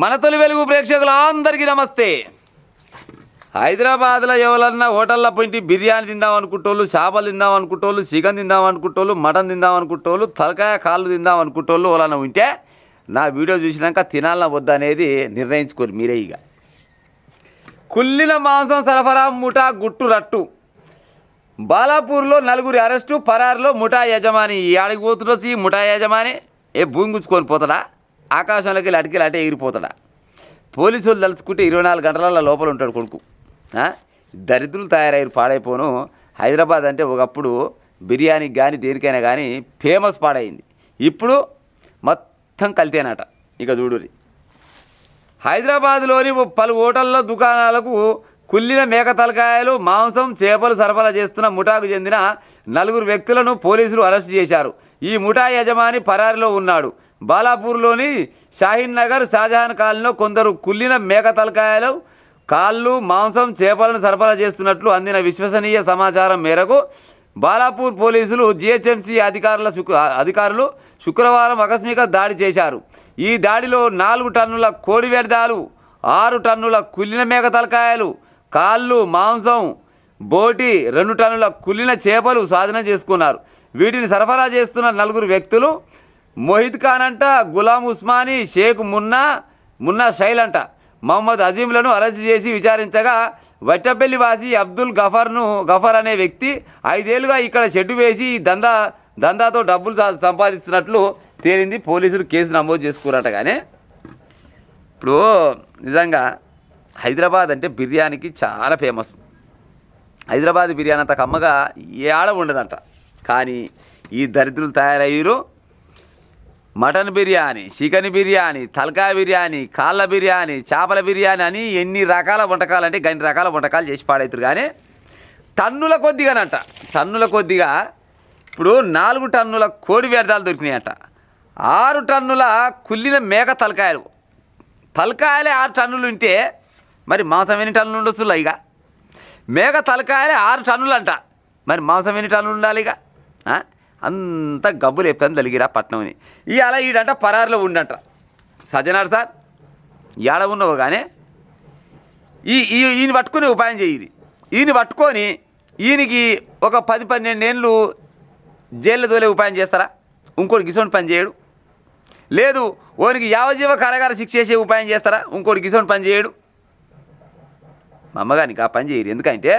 మన తొలి వెలుగు ప్రేక్షకులందరికీ నమస్తే. హైదరాబాద్లో ఎవరన్నా హోటల్లో పోయి బిర్యానీ తిందాం అనుకుంటోళ్ళు, చేపలు తిందాం అనుకుంటోళ్ళు, చికెన్ తిందాం అనుకుంటోళ్ళు, మటన్ తిందాం అనుకుంటోళ్ళు, తలకాయ కాళ్ళు తిందాం అనుకుంటోళ్ళు ఎవరన్నా ఉంటే నా వీడియో చూసినాక తినాలన్నా వద్దా అనేది నిర్ణయించుకోరు మీరే. ఇక కుళ్ళిన మాంసం సరఫరా ముఠా గుట్టు రట్టు. బాలాపూర్లో 4 అరెస్టు, పరారులో ముఠా యజమాని. ఆడికి పోతుండొచ్చి ఈ ముఠా యజమాని భూమి గుచ్చుకొని పోతాడా, ఆకాశంలోకి అటుకెళ్ళి అటే ఎగిరిపోతాడా? పోలీసులు తలుచుకుంటే 24 గంటల లోపల ఉంటాడు కొడుకు. దరిద్రులు తయారయ్యారు, పాడైపోను. హైదరాబాద్ అంటే ఒకప్పుడు బిర్యానీకి కానీ దేనికైనా కానీ ఫేమస్ పాడైంది. ఇప్పుడు మొత్తం కల్తేనట. ఇక చూడురి, హైదరాబాద్లోని పలు హోటళ్ళ దుకాణాలకు కుళ్ళిన మేక తలకాయలు, మాంసం, చేపలు సరఫరా చేస్తున్న ముఠాకు చెందిన 4 వ్యక్తులను పోలీసులు అరెస్ట్ చేశారు. ఈ ముఠా యజమాని పరారిలో ఉన్నాడు. బాలాపూర్లోని షాహీన్ నగర్, షాజహాన్ కాలనీలో కొందరు కుళ్ళిన మేక తలకాయలు, కాళ్ళు, మాంసం, చేపలను సరఫరా చేస్తున్నట్లు అందిన విశ్వసనీయ సమాచారం మేరకు బాలాపూర్ పోలీసులు, జిహెచ్ఎంసీ అధికారులు శుక్రవారం ఆకస్మిక దాడి చేశారు. ఈ దాడిలో 4 టన్నుల కోడి వ్యర్థాలు, 6 టన్నుల కుళ్ళిన మేక తలకాయలు, కాళ్ళు, మాంసం, బోటి, 2 టన్నుల కుళ్ళిన చేపలు స్వాధీనం చేసుకున్నారు. వీటిని సరఫరా చేస్తున్న 4 వ్యక్తులు మొహిద్ ఖాన్ అంట, గులాం ఉస్మానీ, షేక్ మున్నా షైల్ అంట, మహమ్మద్ అజీంలను అరెస్ట్ చేసి విచారించగా వట్టపల్లి వాసి అబ్దుల్ గఫర్ అనే వ్యక్తి 5 ఏళ్లుగా ఇక్కడ షెడ్డు వేసి దందాతో డబ్బులు సంపాదిస్తున్నట్లు తేలింది. పోలీసులు కేసు నమోదు చేసుకున్నారట. కానీ ఇప్పుడు నిజంగా హైదరాబాద్ అంటే బిర్యానీకి చాలా ఫేమస్. హైదరాబాద్ బిర్యానీ అంత కమ్మగా ఏడ ఉండదంట. కానీ ఈ దరిద్రులు తయారయ్యారు. మటన్ బిర్యానీ, చికెన్ బిర్యానీ, తలకాయ బిర్యానీ, కాళ్ళ బిర్యానీ, చేపల బిర్యానీ అని ఎన్ని రకాల వంటకాలు అంటే గన్ని రకాల వంటకాలు చేసి పాడవుతారు. కానీ టన్నుల కొద్దిగానంట, టన్నుల కొద్దిగా. ఇప్పుడు 4 టన్నుల కోడి వ్యర్థాలు దొరికినాయంట, 6 టన్నుల కుళ్ళిన మేక తలకాయలు. తలకాయలే 6 టన్నులు ఉంటే మరి మాంసం ఎన్ని టన్నులు ఉండొచ్చు? ఇక మేక తలకాయలే 6 టన్నులు అంట, మరి మాంసం ఎన్ని టన్నులు ఉండాలి? ఇక అంత గబ్బులు చెప్తాను తలిగిరా పట్నంని. ఇవాళ ఈడంట పరారులో ఉండంట. సజ్జనారు సార్ ఏడ ఉన్నావు కానీ ఈయన పట్టుకుని ఉపాయం చేయి. ఈయన పట్టుకొని ఈయనకి ఒక 10-12 ఏళ్ళు జైల్లో తోలే ఉపాయం చేస్తారా? ఇంకోటి గిసోని పని చేయడు. లేదు ఓనికి యావజీవ కారాగార శిక్ష చేసే ఉపాయం చేస్తారా? ఇంకోటి గిసోని పని చేయడు. మా అమ్మగారికి ఆ పని చేయరు. ఎందుకంటే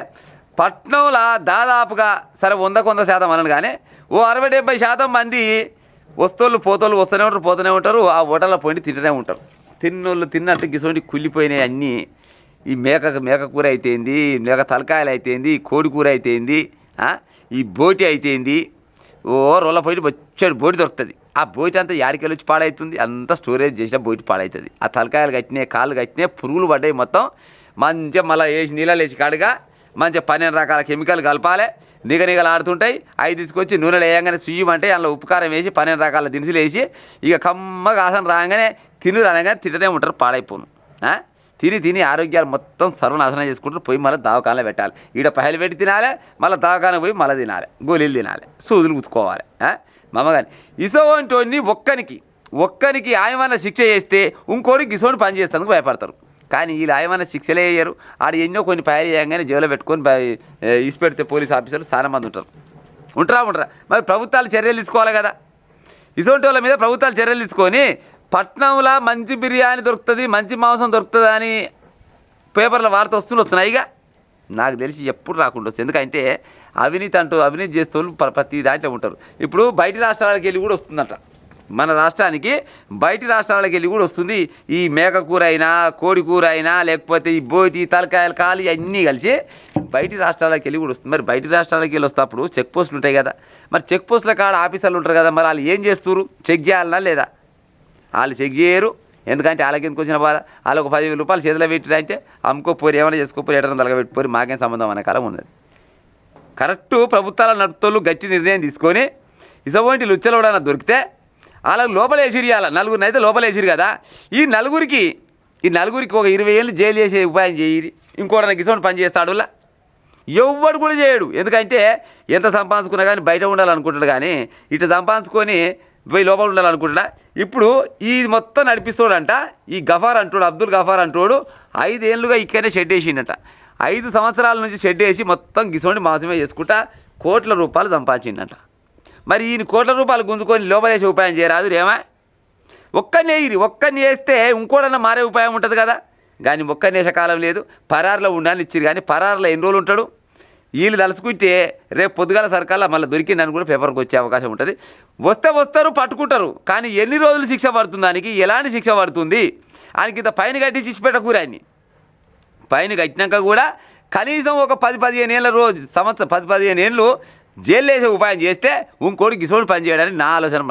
పట్నంలో దాదాపుగా సరే 100% అనను కానీ ఓ 60-70% మంది వస్తువులు వస్తూనే ఉంటారు. ఆ హోటల్లో పోయి తింటూనే ఉంటారు. తిన్నోళ్ళు తిన్నట్టు గిసోంటి కుళ్ళిపోయినాయి అన్నీ. ఈ మేక కూర అయితేంది, మేక తలకాయలు అయితేంది, కోడి కూర అయితేంది, ఈ బోటి అయితేంది. ఓ రోళ్ళ పోయి వచ్చాడు బోటి దొరుకుతుంది. ఆ బోటి అంతా యాడికెళ్ళి వచ్చి పాడవుతుంది. అంతా స్టోరేజ్ చేసిన బోటి పాడవుతుంది. ఆ తలకాయలు కట్టినాయి, కాళ్ళు కట్టినాయి, పురుగులు పడ్డాయి. మొత్తం మంచిగా మళ్ళీ నీళ్ళలో వేసి కాడుగా మంచిగా 12 రకాల కెమికల్ కలపాలి. నిగనిగలు ఆడుతుంటాయి. అవి తీసుకొచ్చి నూనెలో వేయంగానే సుయ్యమంటే అందులో ఉప్పు కారం వేసి 12 రకాల దినుసులు వేసి ఇక కమ్మగా ఆసన రాగానే అనగానే తింటూనే ఉంటారు. పాడైపోను తిని ఆరోగ్యాలు మొత్తం సర్వనాశనం చేసుకుంటారు. పోయి మళ్ళీ దవాఖానలో పెట్టాలి. ఈడ పహలు పెట్టి తినాలి, మళ్ళీ దవాఖాన పోయి మళ్ళీ తినాలి, గోళీలు తినాలి, సూదులు గుచ్చుకోవాలి. మమ్మగాని ఇసోంటోని ఒక్కనికి ఆయమన్న శిక్ష చేస్తే ఇంకోటికి ఇసోని పని చేస్తేందుకు భయపడతారు. కానీ వీళ్ళు ఆయమన్న శిక్షలే వేయరు. ఆడ ఎన్నో కొన్ని పైలు చేయగానే జైల్లో పెట్టుకొని ఇసిపెడితే పోలీస్ ఆఫీసర్లు చాలా మంది ఉంటారా. మరి ప్రభుత్వాలు చర్యలు తీసుకోవాలి కదా. ఇసోంటి వాళ్ళ మీద ప్రభుత్వాలు చర్యలు తీసుకొని పట్నంలో మంచి బిర్యానీ దొరుకుతుంది, మంచి మాంసం దొరుకుతుంది అని పేపర్లో వార్త వస్తున్నాయి. ఇక నాకు తెలిసి ఎప్పుడు రాకుండా వస్తుంది. ఎందుకంటే అవినీతి చేస్తూ ప్రతి దాంట్లో ఉంటారు. ఇప్పుడు బయట రాష్ట్రాలకు వెళ్ళి కూడా వస్తుందంట. మన రాష్ట్రానికి బయట రాష్ట్రాలకు వెళ్ళి కూడా వస్తుంది. ఈ మేక కూర అయినా, కోడి కూర అయినా, లేకపోతే ఈ బోటి, తలకాయలు, కాలు అన్నీ కలిసి బయట రాష్ట్రాలకు వెళ్ళి కూడా వస్తుంది. మరి బయట రాష్ట్రాలకు వెళ్ళి వస్తేప్పుడు చెక్ పోస్టులు ఉంటాయి కదా. మరి చెక్ పోస్టుల కాడ ఆఫీసర్లు ఉంటారు కదా. మరి వాళ్ళు ఏం చేస్తారు? చెక్ చేయాలన్నా లేదా? వాళ్ళు చెక్ చేయరు. ఎందుకంటే వాళ్ళకి ఎందుకు వచ్చిన బాధ? వాళ్ళు ఒక 10,000 రూపాయలు చేతిలో పెట్టిరంటే అమ్ముకోపోరు, ఏమైనా చేసుకోపోరు, ఎటన్నా తలగబెట్టిపోరు, మాకేం సంబంధం అనే కాలం ఉన్నది. కరెక్టు ప్రభుత్వాల నడుపుతోళ్ళు గట్టి నిర్ణయం తీసుకొని ఇసోంటి లుచ్చలోడన్నా దొరికితే వాళ్ళకి లోపల వేసిరియాల. 4 అయితే లోపల వేసిరు కదా. ఈ నలుగురికి ఒక 20 ఏళ్ళు జైలు చేసే ఉపాయం చేయరు. ఇంకోటి నాకు ఇసోంటి పని చేస్తాడు ఎవ్వడు కూడా చేయడు. ఎందుకంటే ఎంత సంపాదించుకున్నా కానీ బయట ఉండాలనుకుంటాడు. కానీ ఇటు సంపాదించుకొని పోయి లోపల ఉండాలనుకుంటున్నా. ఇప్పుడు ఈ మొత్తం నడిపిస్తాడంట ఈ గఫార్ అంటాడు, అబ్దుల్ గఫార్ అంటాడు 5 ఏళ్ళుగా ఇక్కడనే షెడ్ వేసిండట. 5 సంవత్సరాల నుంచి షెడ్ వేసి మొత్తం గిసోండి మాసమే చేసుకుంటా కోట్ల రూపాయలు సంపాదించిండట. మరి ఈయన కోట్ల రూపాయలు గుంజుకొని లోపలేసే ఉపాయం చేయరాదు రేమా? ఒక్కరిని వేస్తే ఇంకోడన్నా మారే ఉపాయం ఉంటుంది కదా. కానీ ఒక్కరిని వేసే కాలం లేదు. పరారులో ఉండాలని ఇచ్చారు, కానీ పరారులో ఎన్ని రోజులు ఉంటాడు? వీళ్ళు తలుచుకుంటే రేపు పొద్దుగాల సర్కాల్లో మళ్ళీ దొరికిందని కూడా పేపర్కి వచ్చే అవకాశం ఉంటుంది. వస్తారు పట్టుకుంటారు, కానీ ఎన్ని రోజులు శిక్ష పడుతుంది, దానికి ఎలాంటి శిక్ష పడుతుంది? ఆయనకి ఇంత పైన కట్టి చిచ్చిపెట్టకూర ఆయన్ని. పైన కట్టినాక కూడా కనీసం ఒక 10-15 ఏళ్ళ రోజు 10-15 ఏళ్ళు జైలు వేసే ఉపాయం చేస్తే ఇంకోటి గిసోడు పని చేయడానికి నా ఆలోచన.